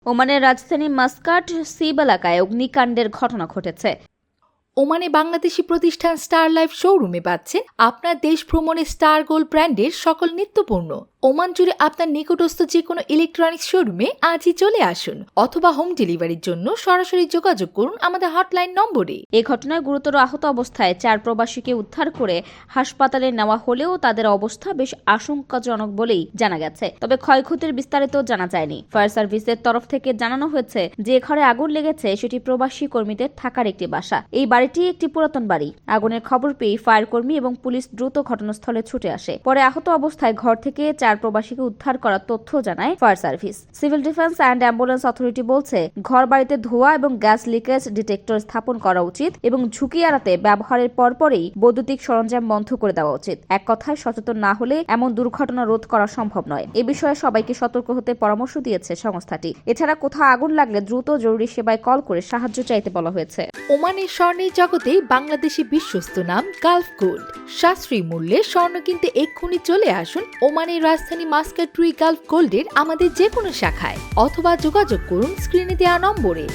ওমানের রাজধানী Muscat sieve এলাকায় অগ্নিকাণ্ডের ঘটনা ঘটেছে। ওমানে বাংলাদেশি প্রতিষ্ঠান স্টার লাইফ শোরুমে পাচ্ছেন আপনার দেশ ভ্রমণে স্টার গোল্ড ব্র্যান্ডের সকল নিত্যপণ্য। ওমান জুড়ে আপনার নিকটস্থ যে কোনো ইলেকট্রনিক্স শোরুমে আজই চলে আসুন অথবা হোম ডেলিভারির জন্য সরাসরি যোগাযোগ করুন আমাদের হটলাইন নম্বরে। এই ঘটনায় গুরুতর আহত অবস্থায় 4 প্রবাসীকে উদ্ধার করে হাসপাতালে নেওয়া হলেও তাদের অবস্থা বেশ আশঙ্কাজনক বলেই জানা গেছে। তবে ক্ষয়ক্ষতির বিস্তারিত জানা যায়নি। ফায়ার সার্ভিসের তরফ থেকে জানানো হয়েছে যে ঘরে আগুন লেগেছে সেটি প্রবাসী কর্মীদের থাকার একটি বাসা। এই বাড়িটি একটি পুরাতন বাড়ি। আগুনের খবর পেয়ে ফায়ার কর্মী এবং পুলিশ দ্রুত ঘটনাস্থলে ছুটে আসে। পরে আহত অবস্থায় ঘর থেকে 4 প্রবাসীকে উদ্ধার করার তথ্য জানায় fire service. Civil defence and ambulance authority বলছে, ঘর বাড়িতে ধোঁয়া এবং গ্যাস লিকেজ ডিটেক্টর স্থাপন করা উচিত এবং ঝুঁকি এড়াতে ব্যবহারের পরপরই বৈদ্যুতিক সরঞ্জাম বন্ধ করে দেওয়া উচিত। এক কথায় সচেতন না হলে এমন দুর্ঘটনা রোধ করা সম্ভব নয়। এ বিষয়ে সবাইকে সতর্ক হতে পরামর্শ দিয়েছে সংস্থাটি। এছাড়া কোথাও আগুন লাগলে দ্রুত জরুরি সেবায় কল করে সাহায্য চাইতে বলা হয়েছে। ওমানের স্বর্ণের জগতে বাংলাদেশি বিশ্বস্ত নাম গালফ গোল্ড। সাশ্রয়ী মূল্যে স্বর্ণ কিনতে এক্ষুনি চলে আসুন ওমানের রাজধানী মাস্কাট গালফ গোল্ডের আমাদের যে কোনো শাখায় অথবা যোগাযোগ করুন স্ক্রিনে দেওয়া নম্বরে।